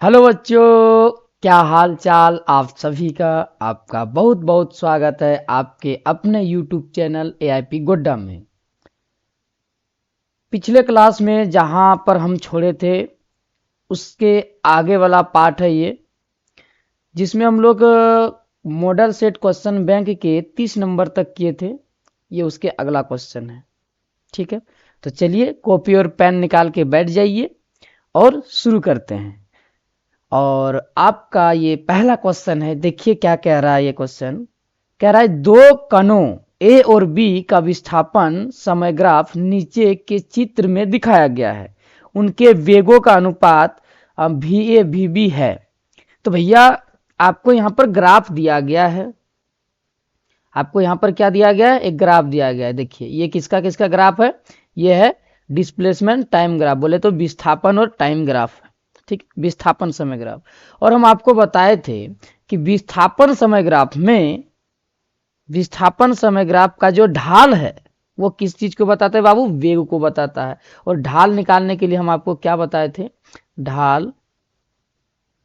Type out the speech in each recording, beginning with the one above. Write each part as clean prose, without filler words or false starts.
Hello बच्चों, क्या हाल चाल आप सभी का। आपका बहुत बहुत स्वागत है आपके अपने YouTube चैनल AIP गोड्डा में। पिछले क्लास में जहां पर हम छोड़े थे उसके आगे वाला पार्ट है ये, जिसमें हम लोग मॉडल सेट क्वेश्चन बैंक के 30 नंबर तक किए थे। ये उसके अगला क्वेश्चन है। ठीक है, तो चलिए कॉपी और पेन निकाल के बैठ जाइए और शुरू करते हैं। और आपका ये पहला क्वेश्चन है, देखिए क्या कह रहा है। ये क्वेश्चन कह रहा है दो कणों ए और बी का विस्थापन समय ग्राफ नीचे के चित्र में दिखाया गया है। उनके वेगों का अनुपात VA VB है। तो भैया आपको यहाँ पर ग्राफ दिया गया है। आपको यहाँ पर क्या दिया गया है? एक ग्राफ दिया गया है। देखिए ये किसका किसका ग्राफ है? ये है डिस्प्लेसमेंट टाइम ग्राफ, बोले तो विस्थापन और टाइम ग्राफ। ठीक, विस्थापन समय ग्राफ। और हम आपको बताए थे कि विस्थापन समय ग्राफ में, विस्थापन समय ग्राफ का जो ढाल है वो किस चीज को बताता है बाबू? वेग को बताता है। और ढाल निकालने के लिए हम आपको क्या बताए थे? ढाल,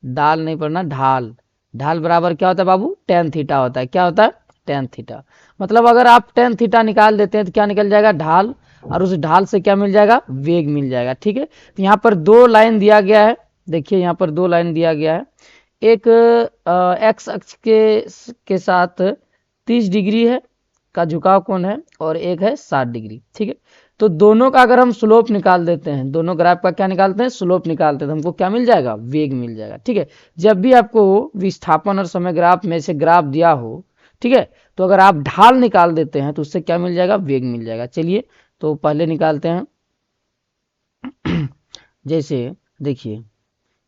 डाल नहीं पढ़ना, ढाल। ढाल बराबर क्या होता है बाबू? टेन थीटा होता है। क्या होता है? Tan theta. मतलब अगर आप टेन थीटा निकाल देते हैं तो क्या निकल जाएगा? ढाल। और उस ढाल से क्या मिल जाएगा? वेग मिल जाएगा। ठीक है, तो यहाँ पर दो लाइन दिया गया है। देखिए यहाँ पर दो लाइन दिया गया है। एक एक्स अक्ष के साथ 30 डिग्री है का झुकाव कोण है और एक है 60 डिग्री। ठीक है, तो दोनों का अगर हम स्लोप निकाल देते हैं, दोनों ग्राफ का क्या निकालते हैं? स्लोप निकालते हैं, तो हमको क्या मिल जाएगा? वेग मिल जाएगा। ठीक है, जब भी आपको विस्थापन और समय ग्राफ में से ग्राफ दिया हो, ठीक है, तो अगर आप ढाल निकाल देते हैं तो उससे क्या मिल जाएगा? वेग मिल जाएगा। चलिए तो पहले निकालते हैं। जैसे देखिए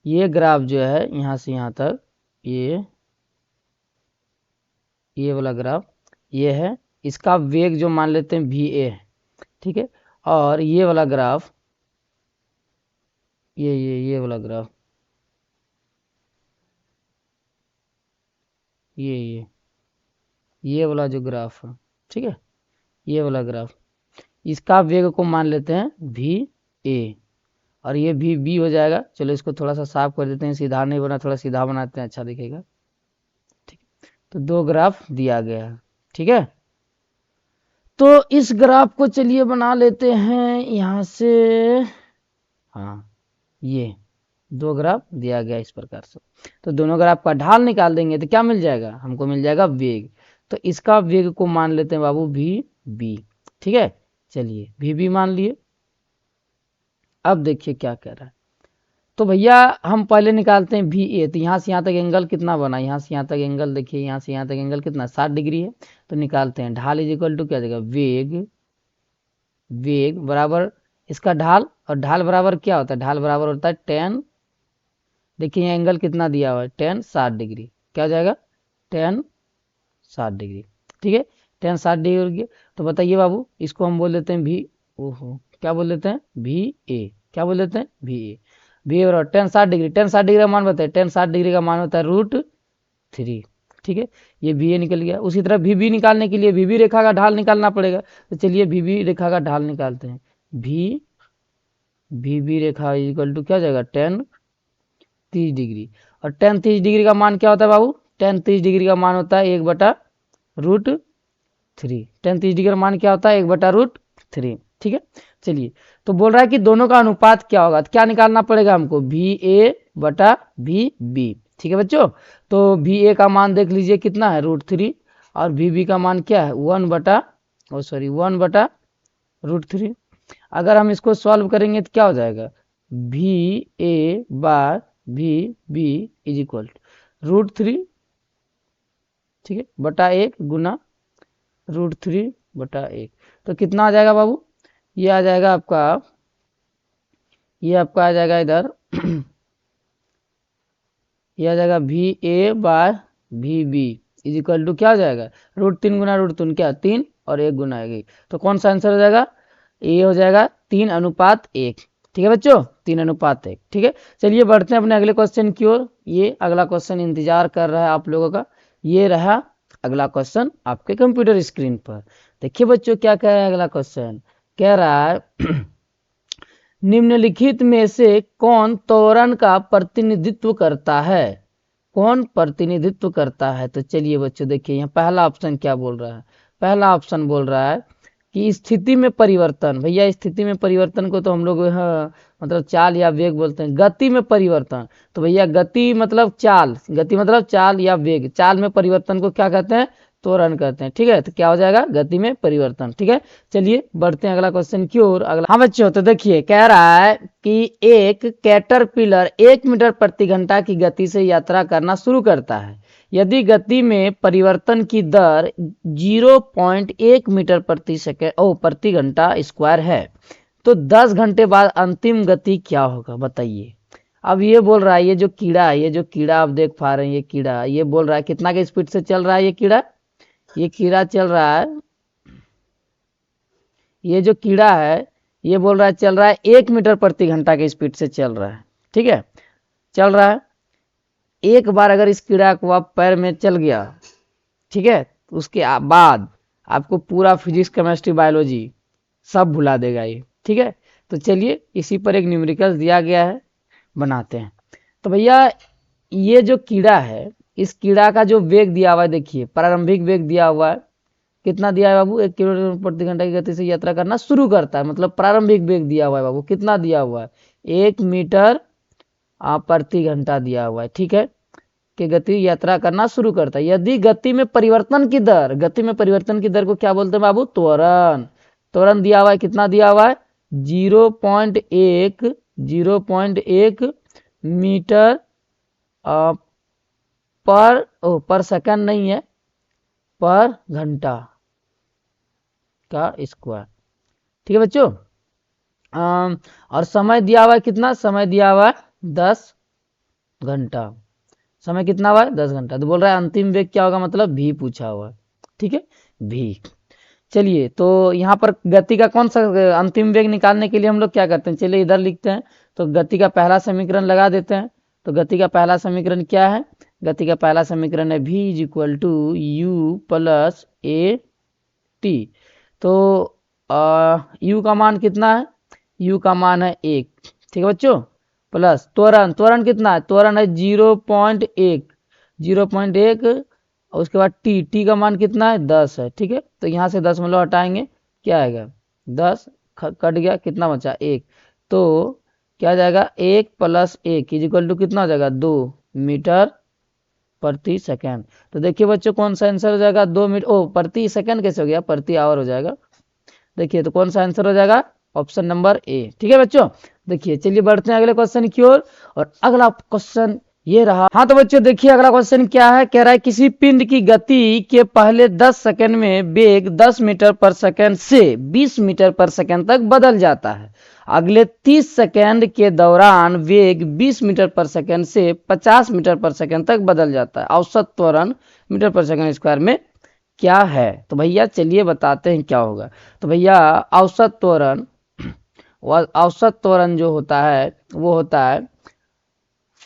ये ग्राफ जो है यहाँ से यहाँ तक, ये वाला ग्राफ ये है, इसका वेग जो मान लेते हैं VA है। ठीक है, और ये वाला ग्राफ, ये वाला ग्राफ, ये वाला जो ग्राफ है, ठीक है, ये वाला ग्राफ, इसका वेग को मान लेते हैं VA और ये VB हो जाएगा। चलो इसको थोड़ा सा साफ कर देते हैं, सीधा नहीं बना, थोड़ा सीधा बनाते हैं, अच्छा दिखेगा। ठीक, तो दो ग्राफ दिया गया है। ठीक है, तो इस ग्राफ को चलिए बना लेते हैं यहां से। हाँ, ये दो ग्राफ दिया गया इस प्रकार से। तो दोनों ग्राफ का ढाल निकाल देंगे तो क्या मिल जाएगा? हमको मिल जाएगा वेग। तो इसका वेग को मान लेते हैं बाबू VB। ठीक है, चलिए VB मान लिए। अब देखिए क्या कह रहा है। तो भैया हम पहले निकालते हैं VA। तो यहाँ से यहाँ तक एंगल कितना बना? यहाँ से यहाँ तक एंगल देखिए, यहाँ से यहाँ तक एंगल कितना? 60 डिग्री है। तो निकालते हैं ढाल इज इक्वल टू क्या देगा? वेग। वेग बराबर इसका ढाल, और ढाल बराबर क्या होता है? ढाल बराबर होता है टेन। देखिए यहाँ एंगल कितना दिया हुआ है? Ten 60 degree. क्या हो जाएगा? Ten 60 degree. ठीक है, टेन 60 डिग्री। तो बताइए बाबू, इसको हम बोल देते हैं भी, ओहो क्या बोल देते हैं? VA। क्या बोल देते हैं? VA। VA बराबर टेन 60 डिग्री। टेन 60 डिग्री का मान बताए? टेन 60 डिग्री का मान होता है √3। ठीक है, ये VA निकल गया। उसी तरह VB निकालने के लिए VB रेखा का ढाल निकालना पड़ेगा। तो चलिए VB रेखा का ढाल निकालते हैं। VB रेखा इक्वल टू क्या हो जाएगा? Ten 30 degree. और टेन 30 डिग्री का मान क्या होता है बाबू? टेन 30 डिग्री का मान होता है 1/√3। टेन 30 डिग्री का मान क्या होता है? 1/√3। ठीक है, चलिए तो बोल रहा है कि दोनों का अनुपात क्या होगा? तो क्या निकालना पड़ेगा हमको? VA/VB। ठीक है बच्चों, तो VA का मान देख लीजिए कितना है? √3। और VB का मान क्या है? 1/√3। अगर हम इसको सॉल्व करेंगे तो क्या हो जाएगा? VA/VB इज इक्वल √3, ठीक है, बटा 1 गुना √3/1। तो कितना आ जाएगा बाबू? ये आ जाएगा आपका, ये आपका आ जाएगा इधर ये आ जाएगा VA/VB इज इक्वल टू क्या हो जाएगा? √3 गुना √3 क्या? 3 और 1 गुना 1। तो कौन सा आंसर हो जाएगा? ये हो जाएगा 3:1। ठीक है बच्चों, 3:1। ठीक है, चलिए बढ़ते हैं अपने अगले क्वेश्चन की ओर। ये अगला क्वेश्चन इंतजार कर रहा है आप लोगों का। ये रहा अगला क्वेश्चन आपके कंप्यूटर स्क्रीन पर। देखिए बच्चों क्या कह रहा है अगला क्वेश्चन। कह रहा है निम्नलिखित में से कौन त्वरण का प्रतिनिधित्व करता है? कौन प्रतिनिधित्व करता है? तो चलिए बच्चों देखिए यहाँ पहला ऑप्शन क्या बोल रहा है। पहला ऑप्शन बोल रहा है कि स्थिति में परिवर्तन। भैया स्थिति में परिवर्तन को तो हम लोग मतलब चाल या वेग बोलते हैं। गति में परिवर्तन, तो भैया गति मतलब चाल, गति मतलब चाल या वेग। चाल में परिवर्तन को क्या कहते हैं? त्वरण कहते हैं। ठीक है, तो क्या हो जाएगा? गति में परिवर्तन। ठीक है, चलिए बढ़ते हैं अगला क्वेश्चन की ओर। अगला, हाँ बच्चों तो देखिए कह रहा है कि एक कैटरपिलर 1 मीटर प्रति घंटा की गति से यात्रा करना शुरू करता है। यदि गति में परिवर्तन की दर 0.1 मीटर प्रति सेकेंड प्रति घंटा स्क्वायर है तो 10 घंटे बाद अंतिम गति क्या होगा? बताइए। अब ये बोल रहा है, ये जो कीड़ा है, ये जो कीड़ा आप देख पा रहे हैं, ये कीड़ा ये बोल रहा है कितना के स्पीड से चल रहा है? ये कीड़ा चल रहा है, ये जो कीड़ा है ये बोल रहा है चल रहा है 1 मीटर प्रति घंटा के स्पीड से चल रहा है। ठीक है, चल रहा है। एक बार अगर इस कीड़ा को आप पैर में चल गया, ठीक है, तो उसके बाद आपको पूरा फिजिक्स केमिस्ट्री बायोलॉजी सब भुला देगा ये। ठीक है, तो चलिए इसी पर एक न्यूमेरिकल दिया गया है, बनाते हैं। तो भैया ये जो कीड़ा है, इस कीड़ा का जो वेग दिया हुआ है, देखिए प्रारंभिक वेग दिया हुआ है, कितना दिया है बाबू? 1 किलोमीटर प्रति घंटा की गति से यात्रा करना शुरू करता है, मतलब प्रारंभिक वेग दिया हुआ है बाबू। कितना दिया हुआ है? 1 मीटर प्रति घंटा दिया हुआ है। ठीक है, कि गति यात्रा करना शुरू करता है। यदि गति में परिवर्तन की दर, गति में परिवर्तन की दर को क्या बोलते हैं बाबू? त्वरण। त्वरण दिया हुआ है, कितना दिया हुआ है? 0.1 मीटर पर सेकंड नहीं है, पर घंटा का स्क्वायर। ठीक है बच्चों, और समय दिया हुआ है, कितना समय दिया हुआ है? 10 घंटा। समय कितना हुआ है? 10 घंटा। तो बोल रहा है अंतिम वेग क्या होगा, मतलब भी पूछा हुआ है। ठीक है, भी। चलिए तो यहाँ पर गति का कौन सा अंतिम वेग निकालने के लिए हम लोग क्या करते हैं? चलिए इधर लिखते हैं। तो गति का पहला समीकरण लगा देते हैं। तो गति का पहला समीकरण क्या है? गति का पहला समीकरण है v is equal to u plus a t. तो u का मान कितना है? u का मान है 1। ठीक है बच्चों, प्लस त्वरण, त्वरण कितना है? त्वरण है 0.1 और उसके बाद टी का मान कितना है? 10 है। ठीक है, तो यहाँ से 10 मतलब हटाएंगे, क्या आएगा? 10 कट गया, कितना बचा? 1। तो क्या आ जाएगा? 1 प्लस 1 इज इक्वल टू कितना हो जाएगा? 2 मीटर प्रति सेकेंड। तो देखिए बच्चों कौन सा आंसर हो जाएगा? 2 मीटर प्रति सेकेंड कैसे हो गया? प्रति आवर हो जाएगा। देखिए तो कौन सा आंसर हो जाएगा? Option number A. ठीक है बच्चों, देखिए चलिए बढ़ते हैं अगले क्वेश्चन की ओर। और अगला क्वेश्चन ये रहा। हाँ तो बच्चों देखिए अगला क्वेश्चन क्या है, कह रहा है किसी पिंड की गति के पहले 10 सेकंड में वेग 10 मीटर पर सेकंड से 20 मीटर पर सेकंड तक बदल जाता है। अगले 30 सेकंड के दौरान वेग 20 मीटर पर सेकंड से 50 मीटर पर सेकंड तक बदल जाता है। औसत त्वरण मीटर पर सेकंड स्क्वायर में क्या है? तो भैया चलिए बताते हैं क्या होगा। तो भैया औसत त्वरण जो होता है वो होता है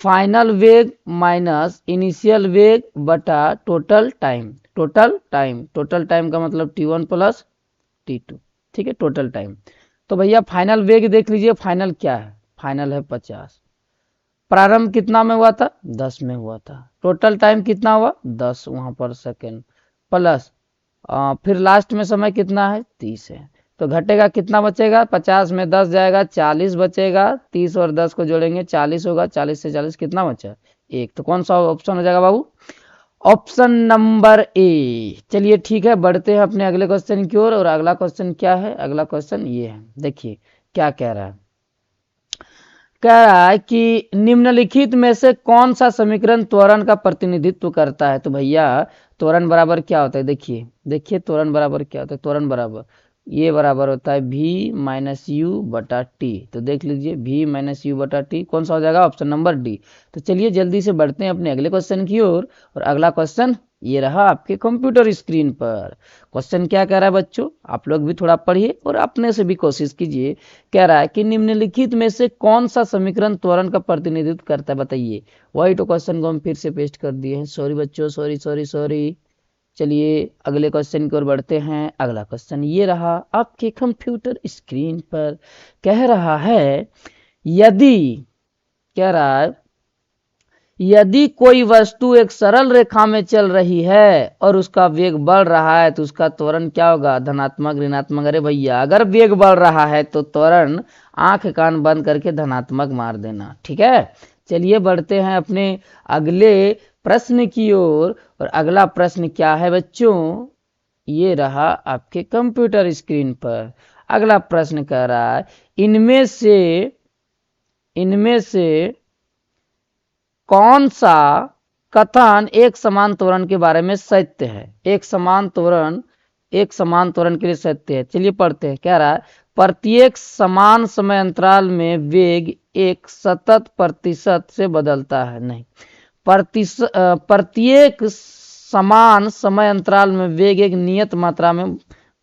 फाइनल वेग माइनस इनिशियल वेग बटा टोटल टाइम। टोटल टाइम का मतलब t1 प्लस t2। ठीक है, टोटल टाइम। तो भैया फाइनल वेग देख लीजिए, फाइनल क्या है? फाइनल है 50। प्रारंभ कितना में हुआ था? 10 में हुआ था। टोटल टाइम कितना हुआ? 10 वहां पर सेकेंड, प्लस फिर लास्ट में समय कितना है? 30 है। तो घटेगा कितना बचेगा? 50 में 10 जाएगा, 40 बचेगा। 30 और 10 को जोड़ेंगे 40 होगा। 40 से 40 कितना बचा? 1। तो कौन सा ऑप्शन हो जाएगा बाबू? Option number A. चलिए ठीक है, बढ़ते हैं अपने अगले क्वेश्चन की ओर। और अगला क्वेश्चन क्या है? अगला क्वेश्चन ये है, देखिए क्या कह रहा है। कह रहा है कि निम्नलिखित में से कौन सा समीकरण त्वरण का प्रतिनिधित्व करता है? तो भैया त्वरण बराबर क्या होता है? देखिए त्वरण बराबर क्या होता है? त्वरण बराबर ये बराबर होता है v माइनस यू बटा टी। तो देख लीजिए v माइनस यू बटा टी कौन सा हो जाएगा? Option number D. तो चलिए जल्दी से बढ़ते हैं अपने अगले क्वेश्चन की ओर। और अगला क्वेश्चन ये रहा आपके कंप्यूटर स्क्रीन पर। क्वेश्चन क्या कह रहा है बच्चों? आप लोग भी थोड़ा पढ़िए और अपने से भी कोशिश कीजिए। कह रहा है कि निम्नलिखित में से कौन सा समीकरण त्वरण का प्रतिनिधित्व करता है? बताइए। वही तो क्वेश्चन को हम फिर से पेस्ट कर दिए हैं। सॉरी बच्चों, सॉरी। चलिए अगले क्वेश्चन की ओर बढ़ते हैं। अगला क्वेश्चन ये रहा आपके कंप्यूटर स्क्रीन पर, कह रहा है यदि कोई वस्तु एक सरल रेखा में चल रही है और उसका वेग बढ़ रहा है तो उसका त्वरण क्या होगा, धनात्मक ऋणात्मक। अरे भैया अगर वेग बढ़ रहा है तो त्वरण आंख कान बंद करके धनात्मक मार देना, ठीक है। चलिए बढ़ते हैं अपने अगले प्रश्न की ओर। और अगला प्रश्न क्या है बच्चों, ये रहा आपके कंप्यूटर स्क्रीन पर। अगला प्रश्न कह रहा है इनमें से कौन सा कथन एक समान त्वरण के बारे में सत्य है, एक समान त्वरण के लिए सत्य है। चलिए पढ़ते हैं। कह रहा है प्रत्येक समान समय अंतराल में वेग एक सतत प्रतिशत से बदलता है। नहीं, प्रत्येक समान समय अंतराल में वेग एक नियत मात्रा में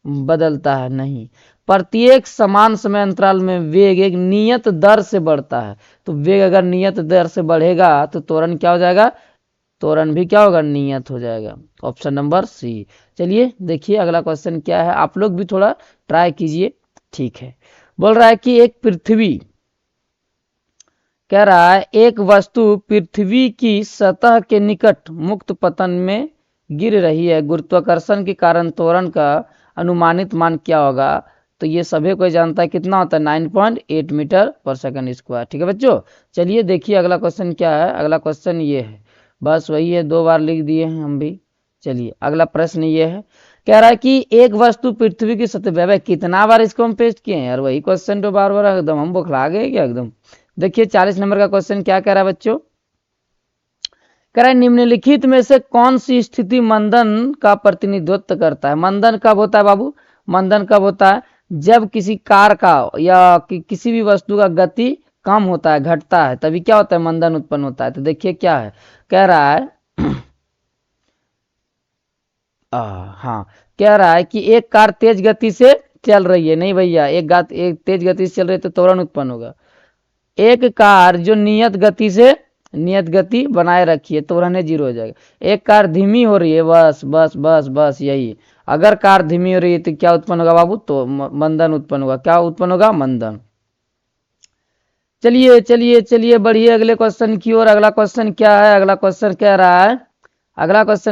बदलता है। नहीं, प्रत्येक समान समय अंतराल में वेग एक नियत दर से बढ़ता है। तो वेग अगर नियत दर से बढ़ेगा तो त्वरण क्या हो जाएगा, त्वरण भी क्या होगा, नियत हो जाएगा। Option number C. चलिए देखिए अगला क्वेश्चन क्या है, आप लोग भी थोड़ा ट्राई कीजिए, ठीक है। बोल रहा है कि कह रहा है एक वस्तु पृथ्वी की सतह के निकट मुक्त पतन में गिर रही है, गुरुत्वाकर्षण के कारण त्वरण का अनुमानित मान क्या होगा। तो ये सभी कोई जानता है कितना होता है, 9.8 मीटर पर सेकंड स्क्वायर, ठीक है बच्चों। चलिए देखिए अगला क्वेश्चन क्या है। अगला क्वेश्चन ये है, बस वही है, 2 बार लिख दिए हैं हम भी। चलिए अगला प्रश्न ये है, कह रहा है कि एक वस्तु पृथ्वी की सतह पे, कितना बार इसको हम पेस्ट किए हैं यार, वही क्वेश्चन तो बार बार एकदम हम बौखला गए क्या एकदम। देखिए 40 नंबर का क्वेश्चन क्या कह रहा है बच्चों, कह रहा है निम्नलिखित में से कौन सी स्थिति मंदन का प्रतिनिधित्व करता है। मंदन कब होता है बाबू, मंदन कब होता है, जब किसी कार का या किसी भी वस्तु का गति कम होता है, घटता है, तभी क्या होता है, मंदन उत्पन्न होता है। तो देखिए क्या है, कह रहा है हाँ, कह रहा है कि एक कार तेज गति से चल रही है। नहीं भैया, एक तेज गति से चल रही है तो त्वरण उत्पन्न होगा। एक कार जो नियत गति बनाए रखी है तो रहने 0 हो जाएगा। एक कार धीमी हो रही है, बस बस बस बस यही। अगर कार धीमी हो रही है तो क्या उत्पन्न होगा बाबू, तो मंदन उत्पन्न होगा। क्या उत्पन्न होगा, मंदन। चलिए चलिए चलिए बढ़िए अगले क्वेश्चन की ओर। अगला क्वेश्चन क्या है, अगला क्वेश्चन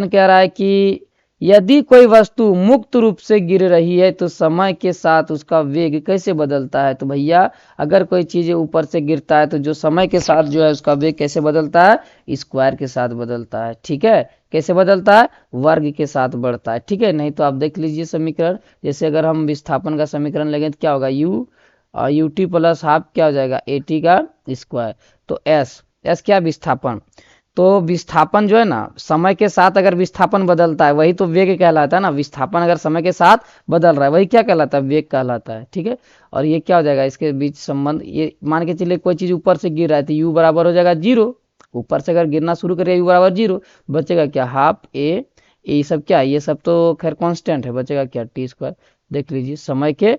कह रहा है कि यदि कोई वस्तु मुक्त रूप से गिर रही है तो समय के साथ उसका वेग कैसे बदलता है। तो भैया अगर कोई चीज ऊपर से गिरता है तो जो समय के साथ जो है उसका वेग कैसे बदलता है, स्क्वायर के साथ बदलता है, ठीक है। कैसे बदलता है, वर्ग के साथ बढ़ता है, ठीक है। नहीं तो आप देख लीजिए समीकरण, जैसे अगर हम विस्थापन का समीकरण लेंगे तो क्या होगा, यू टी प्लस हाफ क्या हो जाएगा, ए टी का स्क्वायर। तो एस क्या, विस्थापन। तो विस्थापन जो है ना, समय के साथ अगर विस्थापन बदलता है वही तो वेग कहलाता है ना। विस्थापन अगर समय के साथ बदल रहा है वही क्या कहलाता है, वेग कहलाता है, ठीक है। और ये क्या हो जाएगा, इसके बीच संबंध, ये मान के चलिए कोई चीज ऊपर से गिर रहा है तो यू बराबर हो जाएगा 0। ऊपर से अगर गिरना शुरू करेगा यू बराबर 0, बचेगा क्या, हाफ ए। ये सब क्या है, ये सब तो खैर कांस्टेंट है, बचेगा क्या, टी स्क्वायर। देख लीजिए समय के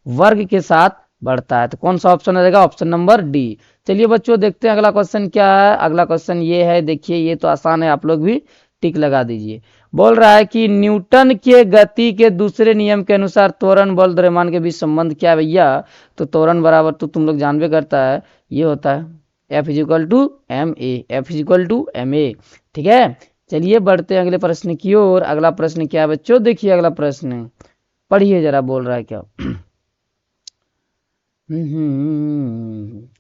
वर्ग के साथ बढ़ता है। तो कौन सा ऑप्शन रहेगा, ऑप्शन नंबर डी। चलिए बच्चों देखते हैं अगला क्वेश्चन क्या है। अगला क्वेश्चन ये है, देखिए ये तो आसान है, आप लोग भी टिक लगा दीजिए। बोल रहा है कि न्यूटन के गति के दूसरे नियम के अनुसार त्वरण बल द्रव्यमान के बीच संबंध क्या है भैया। तो त्वरण बराबर तो तुम लोग जानबे करता है, ये होता है F is equal to M A, ठीक है। चलिए बढ़ते हैं अगले प्रश्न की ओर। अगला प्रश्न क्या है बच्चों, देखिए अगला प्रश्न पढ़िए जरा, बोल रहा है क्या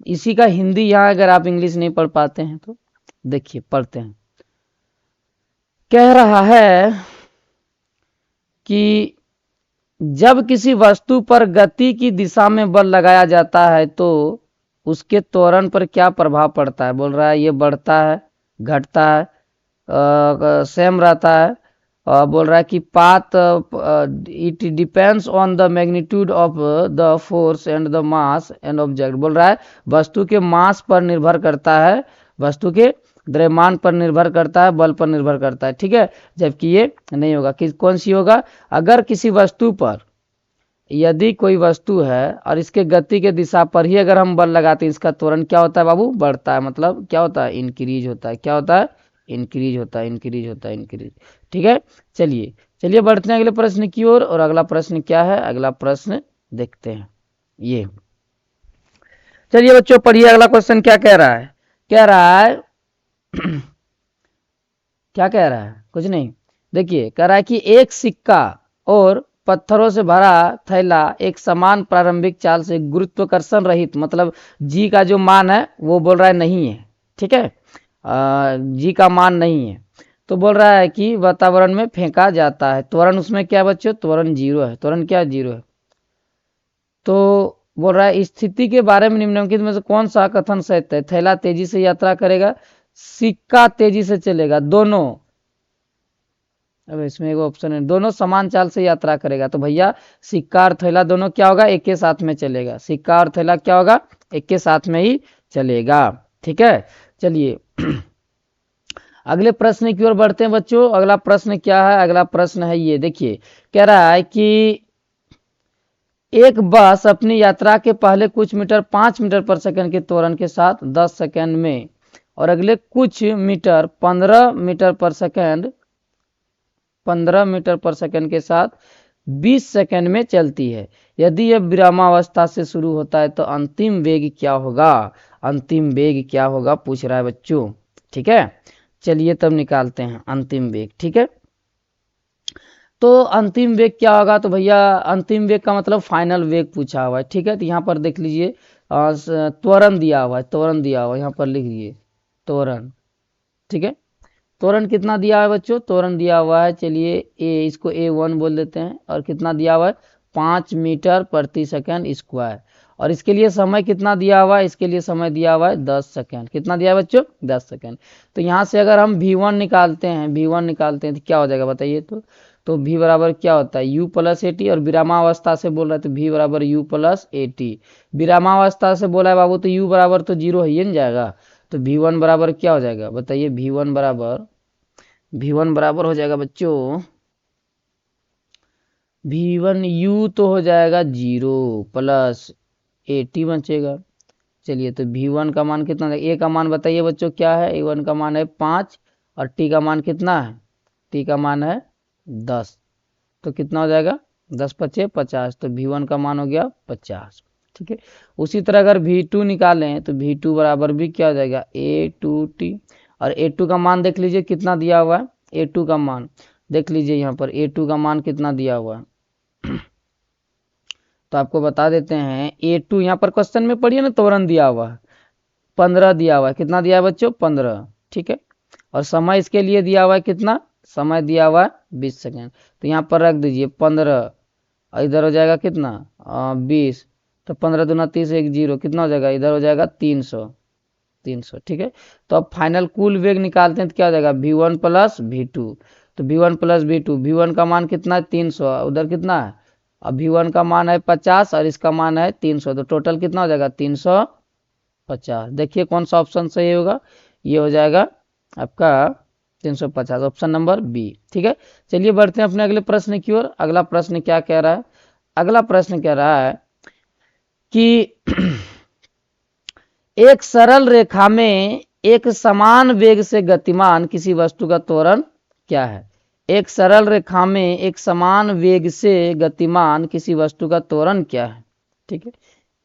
इसी का हिंदी यहाँ, अगर आप इंग्लिश नहीं पढ़ पाते हैं तो देखिए पढ़ते हैं। कह रहा है कि जब किसी वस्तु पर गति की दिशा में बल लगाया जाता है तो उसके त्वरण पर क्या प्रभाव पड़ता है। बोल रहा है ये बढ़ता है, घटता है, सेम रहता है। बोल रहा है कि path it depends on the magnitude of the force and the mass and object. बोल रहा है वस्तु के मास पर निर्भर करता है, वस्तु के द्रव्यमान पर निर्भर करता है, बल पर निर्भर करता है, ठीक है। जबकि ये नहीं होगा, कि कौन सी होगा, अगर किसी वस्तु पर, यदि कोई वस्तु है और इसके गति के दिशा पर ही अगर हम बल लगाते हैं, इसका त्वरण क्या होता है बाबू, बढ़ता है। मतलब क्या होता है, इंक्रीज होता है। क्या होता है, इंक्रीज होता है, इंक्रीज होता है, इंक्रीज। ठीक है, चलिए चलिए बढ़ते हैं अगले प्रश्न की ओर। और अगला प्रश्न क्या है, अगला प्रश्न देखते हैं ये। चलिए बच्चों पढ़िए अगला क्वेश्चन क्या कह रहा है। कह रहा है क्या कह रहा है, कुछ नहीं। देखिए कह रहा है कि एक सिक्का और पत्थरों से भरा थैला एक समान प्रारंभिक चाल से गुरुत्वाकर्षण रहित, मतलब जी का जो मान है वो बोल रहा है नहीं है। ठीक है, जी का मान नहीं है, तो बोल रहा है कि वातावरण में फेंका जाता है। त्वरण उसमें क्या बच्चों, त्वरण जीरो है। त्वरण क्या जीरो है। तो बोल रहा है इस स्थिति के बारे में निम्नलिखित में से कौन सा कथन सत्य है। थैला तेजी से यात्रा करेगा, सिक्का तेजी से चलेगा, दोनों। अब इसमें एक ऑप्शन है, दोनों समान चाल से यात्रा करेगा। तो भैया सिक्का और थैला दोनों क्या होगा, एक के साथ में चलेगा। सिक्का और थैला क्या होगा, एक के साथ में ही चलेगा। ठीक है, चलिए अगले प्रश्न की ओर बढ़ते हैं बच्चों। अगला प्रश्न क्या है, अगला प्रश्न है ये देखिए। कह रहा है कि एक बस अपनी यात्रा के पहले कुछ मीटर 5 मीटर पर सेकंड के त्वरण के साथ 10 सेकंड में और अगले कुछ मीटर 15 मीटर पर सेकंड 15 मीटर पर सेकंड के साथ 20 सेकंड में चलती है। यदि यह विरामावस्था से शुरू होता है तो अंतिम वेग क्या होगा। अंतिम वेग क्या होगा पूछ रहा है बच्चों। ठीक है, चलिए तब निकालते हैं अंतिम वेग। ठीक है, तो अंतिम वेग क्या होगा, तो भैया अंतिम वेग का मतलब फाइनल वेग पूछा हुआ है। ठीक है, तो यहाँ पर देख लीजिए त्वरण दिया हुआ है, त्वरण दिया हुआ है, यहाँ पर लिख लीजिए त्वरण। ठीक है, त्वरण कितना दिया है बच्चों, त्वरण दिया हुआ है, चलिए ए, इसको A1 बोल देते हैं। और कितना दिया हुआ है, 5 मीटर प्रति सेकंड स्क्वायर। और इसके लिए समय कितना दिया हुआ है, इसके लिए समय दिया हुआ है 10 सेकंड। कितना दिया है बच्चों, 10 सेकंड। तो यहाँ से अगर हम V1 निकालते हैं, V1 निकालते हैं तो क्या हो जाएगा बताइए। तो V बराबर क्या होता है, U प्लस AT। और विरामावस्था से बोल रहा है तो V बराबर U प्लस AT। विरामावस्था से बोला है बाबू तो U बराबर तो जीरो ही नहीं जाएगा। तो V1 बराबर क्या हो जाएगा बताइए, V1 बराबर हो जाएगा बच्चों, V1 U तो हो जाएगा 0 प्लस AT बचेगा। चलिए तो V1 का मान कितना, A का मान बताइए बच्चों क्या है, A1 का मान है 5 और T का मान कितना है, T का मान है 10। तो कितना हो जाएगा, 10 पचे 50। तो V1 का मान हो गया 50। ठीक है, उसी तरह अगर V2 निकालें तो V2 बराबर भी क्या हो जाएगा, A2T। और A2 का मान देख लीजिए कितना दिया हुआ है, A2 का मान देख लीजिए, यहाँ पर A2 का मान कितना दिया हुआ है। तो आपको बता देते हैं A2 यहाँ पर क्वेश्चन में पढ़िए ना, त्वरण दिया हुआ है 15 दिया हुआ है। कितना दिया है बच्चों, 15। ठीक है, और समय इसके लिए दिया हुआ है कितना, समय दिया हुआ है 20 सेकेंड। तो यहाँ पर रख दीजिए 15 और इधर हो जाएगा कितना 20। तो 15 दूना 30 एक 0, कितना हो जाएगा, इधर हो जाएगा 300। ठीक है, तो अब फाइनल कुल वेग निकालते हैं तो क्या हो जाएगा, V1 प्लस V2। तो V1 प्लस V2, V1 का मान कितना है 300, उधर कितना है, अब V1 का मान है 50 और इसका मान है 300। तो टोटल कितना हो जाएगा 350। देखिए कौन सा ऑप्शन सही होगा, ये हो जाएगा आपका 350, ऑप्शन नंबर बी। ठीक है, चलिए बढ़ते हैं अपने अगले प्रश्न की ओर। अगला प्रश्न क्या कह रहा है, अगला प्रश्न कह रहा है कि एक सरल रेखा में एक समान वेग से गतिमान किसी वस्तु का त्वरण क्या है। एक सरल रेखा में एक समान वेग से गतिमान किसी वस्तु का त्वरण क्या है। ठीक है,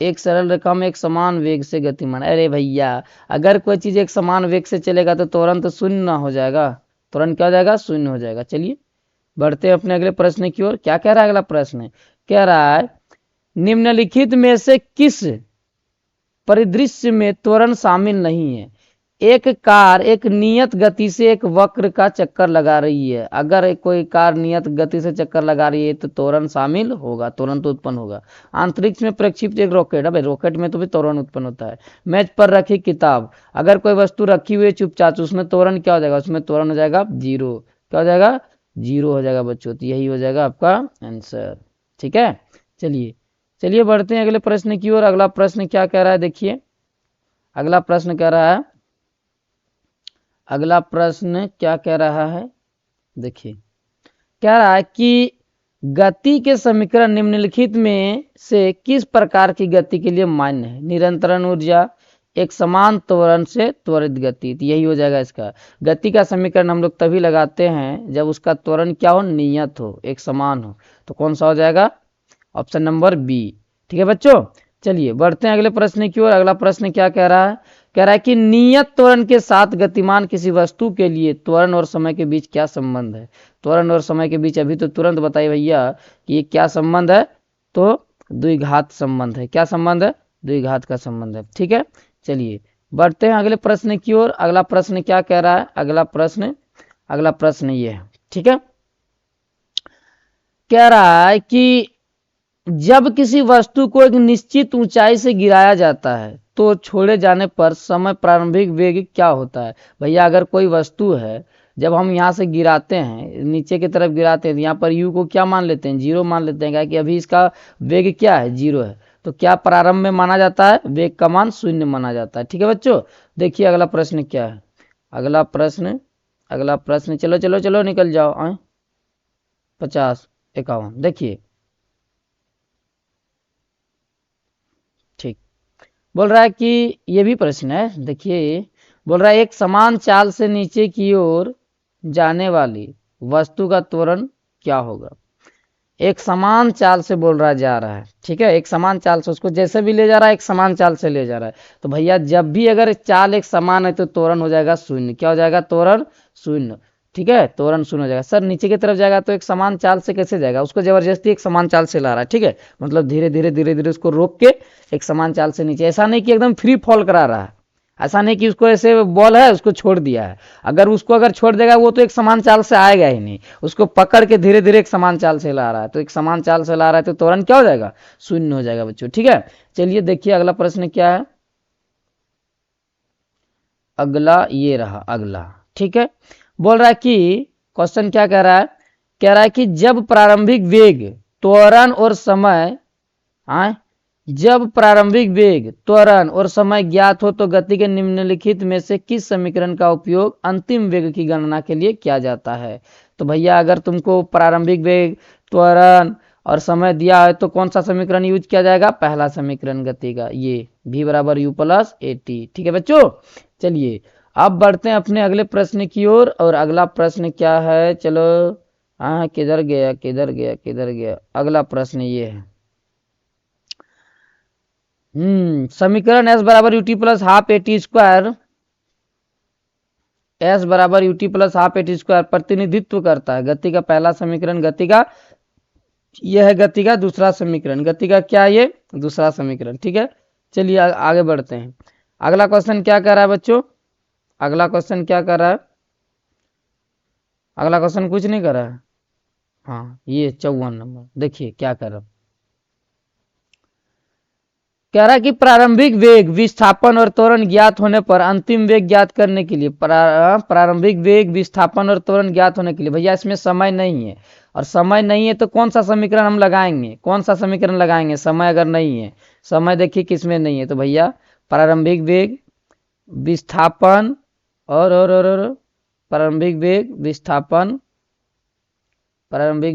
एक सरल रेखा में एक समान वेग से गतिमान, अरे भैया अगर कोई चीज एक समान वेग से चलेगा तो त्वरण तो शून्य हो जाएगा, त्वरण क्या हो जाएगा, शून्य हो जाएगा। चलिए बढ़ते हैं अपने अगले प्रश्न की ओर। क्या कह रहा है अगला प्रश्न, कह रहा है निम्नलिखित में से किस परिदृश्य में त्वरण शामिल नहीं है। एक कार एक नियत गति से एक वक्र का चक्कर लगा रही है। अगर कोई कार नियत गति से चक्कर लगा रही है तो त्वरण शामिल होगा, त्वरण तो उत्पन्न होगा। अंतरिक्ष में प्रक्षिप्त एक रॉकेट, अब रॉकेट में तो भी त्वरण उत्पन्न होता है। मेज पर रखी किताब, अगर कोई वस्तु रखी हुई है चुपचाप, उसमें त्वरण क्या हो जाएगा, उसमें त्वरण हो जाएगा 0। क्या हो जाएगा, 0 हो जाएगा बच्चों। तो यही हो जाएगा आपका आंसर। ठीक है, चलिए चलिए बढ़ते हैं अगले प्रश्न की ओर। अगला प्रश्न क्या कह रहा है देखिए, अगला प्रश्न कह रहा है, अगला प्रश्न क्या कह रहा है देखिए, कह रहा है कि गति के समीकरण निम्नलिखित में से किस प्रकार की गति के लिए मान्य है। निरंतरण ऊर्जा, एक समान त्वरण से त्वरित गति, तो यही हो जाएगा इसका। गति का समीकरण हम लोग तभी लगाते हैं जब उसका त्वरण क्या हो, नियत हो, एक समान हो। तो कौन सा हो जाएगा, ऑप्शन नंबर बी। ठीक है बच्चों, चलिए बढ़ते हैं अगले प्रश्न की ओर। अगला प्रश्न क्या कह रहा है, कह रहा है कि नियत त्वरण के साथ गतिमान किसी वस्तु के लिए त्वरण और समय के बीच क्या संबंध है। त्वरण और समय के बीच अभी तो तुरंत बताइए भैया कि ये क्या संबंध है, तो द्विघात संबंध है। क्या संबंध है, द्विघात का संबंध है। ठीक है, चलिए बढ़ते हैं अगले प्रश्न की ओर। अगला प्रश्न क्या कह रहा है, अगला प्रश्न ये है। ठीक है, कह रहा है कि जब किसी वस्तु को एक निश्चित ऊंचाई से गिराया जाता है तो छोड़े जाने पर समय प्रारंभिक वेग क्या होता है। भैया अगर कोई वस्तु है, जब हम यहाँ से गिराते हैं, नीचे की तरफ गिराते हैं, यहाँ पर u को क्या मान लेते हैं, 0 मान लेते हैं, क्या कि अभी इसका वेग क्या है, 0 है। तो क्या प्रारंभ में माना जाता है, वेग का मान 0 माना जाता है। ठीक है बच्चों, देखिए अगला प्रश्न क्या है। अगला प्रश्न चलो चलो चलो निकल जाओ। 50 51 देखिए, ठीक बोल रहा है कि ये भी प्रश्न है। देखिए बोल रहा है एक समान चाल से नीचे की ओर जाने वाली वस्तु का त्वरण क्या होगा। एक समान चाल से बोल रहा जा रहा है। ठीक है, एक समान चाल से, उसको जैसे भी ले जा रहा है एक समान चाल से ले जा रहा है। तो भैया जब भी अगर चाल एक समान है तो त्वरण हो जाएगा 0। क्या हो जाएगा, त्वरण 0। ठीक है, त्वरण 0 हो जाएगा। सर नीचे की तरफ जाएगा तो एक समान चाल से कैसे जाएगा, उसको जबरदस्ती एक समान चाल से ला रहा है। ठीक है, मतलब धीरे धीरे उसको रोक के एक समान चाल से नीचे, ऐसा नहीं कि एकदम फ्री फॉल करा रहा है, ऐसा नहीं कि उसको ऐसे बॉल है उसको छोड़ दिया है। अगर छोड़ देगा वो तो एक समान चाल से आएगा ही नहीं, उसको पकड़ के धीरे धीरे एक समान चाल से ला रहा है। तो एक समान चाल से ला रहा है तो त्वरण क्या हो जाएगा, 0 हो जाएगा बच्चों। ठीक है, चलिए देखिए अगला प्रश्न क्या है। अगला ये रहा अगला। ठीक है, बोल रहा है कि क्वेश्चन क्या कह रहा है, कह रहा है कि जब प्रारंभिक वेग त्वरण और समय जब प्रारंभिक वेग त्वरण और समय ज्ञात हो तो गति के निम्नलिखित में से किस समीकरण का उपयोग अंतिम वेग की गणना के लिए किया जाता है। तो भैया अगर तुमको प्रारंभिक वेग त्वरण और समय दिया है तो कौन सा समीकरण यूज किया जाएगा, पहला समीकरण गति का, ये v बराबर u प्लस ए टी। ठीक है बच्चों, चलिए अब बढ़ते हैं अपने अगले प्रश्न की ओर। और अगला प्रश्न क्या है, चलो किधर गया। अगला प्रश्न ये है, समीकरण s बराबर U T plus half A T square, s बराबर U T plus half A T square प्रतिनिधित्व करता है। गति का पहला समीकरण, गति का यह है, गति का दूसरा समीकरण, गति का क्या, ये दूसरा समीकरण। ठीक है, चलिए आगे बढ़ते हैं। अगला क्वेश्चन क्या कर रहा है बच्चों, अगला क्वेश्चन क्या कर रहा है, अगला क्वेश्चन कुछ नहीं कर रहा है। हाँ ये 54 नंबर, देखिए क्या कर रहा है। कह रहा है कि प्रारंभिक वेग विस्थापन और त्वरण ज्ञात होने पर अंतिम वेग ज्ञात करने के लिए, प्रारंभिक वेग विस्थापन और त्वरण ज्ञात होने के लिए, भैया इसमें समय नहीं है, और समय नहीं है तो कौन सा समीकरण हम लगाएंगे, कौन सा समीकरण लगाएंगे, समय अगर नहीं है, समय देखिए किसमें नहीं है, तो भैया प्रारंभिक वेग विस्थापन और प्रारंभिक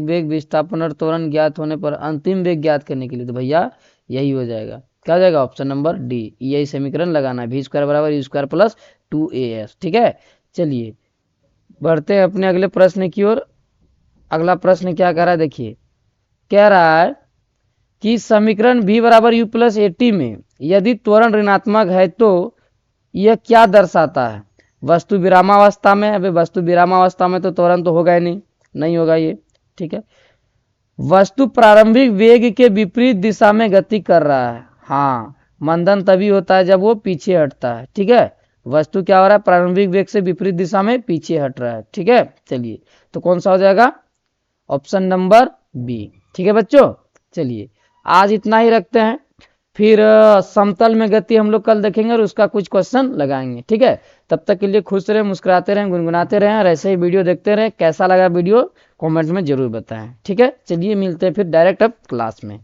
वेग विस्थापन और त्वरण ज्ञात होने पर अंतिम वेग ज्ञात करने के लिए, तो भैया यही हो जाएगा। क्या हो जाएगा, ऑप्शन नंबर डी, यही समीकरण लगाना है, v स्क्वायर बराबर यू स्क्वायर प्लस 2as। ठीक है, चलिए बढ़ते हैं अपने अगले प्रश्न की ओर। अगला प्रश्न क्या कह रहा है, देखिए कह रहा है कि समीकरण v बराबर यू प्लस ए टी में यदि त्वरण ऋणात्मक है तो यह क्या दर्शाता है। वस्तु विरामावस्था में, अभी वस्तु विरामावस्था में तो त्वरण तो होगा ही नहीं होगा ये। ठीक है, वस्तु प्रारंभिक वेग के विपरीत दिशा में गति कर रहा है। हाँ, मंदन तभी होता है जब वो पीछे हटता है। ठीक है, वस्तु क्या हो रहा है, प्रारंभिक वेग से विपरीत दिशा में पीछे हट रहा है। ठीक है, चलिए तो कौन सा हो जाएगा, ऑप्शन नंबर बी। ठीक है बच्चों, चलिए आज इतना ही रखते हैं, फिर समतल में गति हम लोग कल देखेंगे और उसका कुछ क्वेश्चन लगाएंगे। ठीक है, तब तक के लिए खुश रहें, मुस्कुराते रहें, गुनगुनाते रहें और ऐसे ही वीडियो देखते रहें। कैसा लगा वीडियो कमेंट में जरूर बताएं। ठीक है, चलिए मिलते हैं फिर डायरेक्ट अब क्लास में।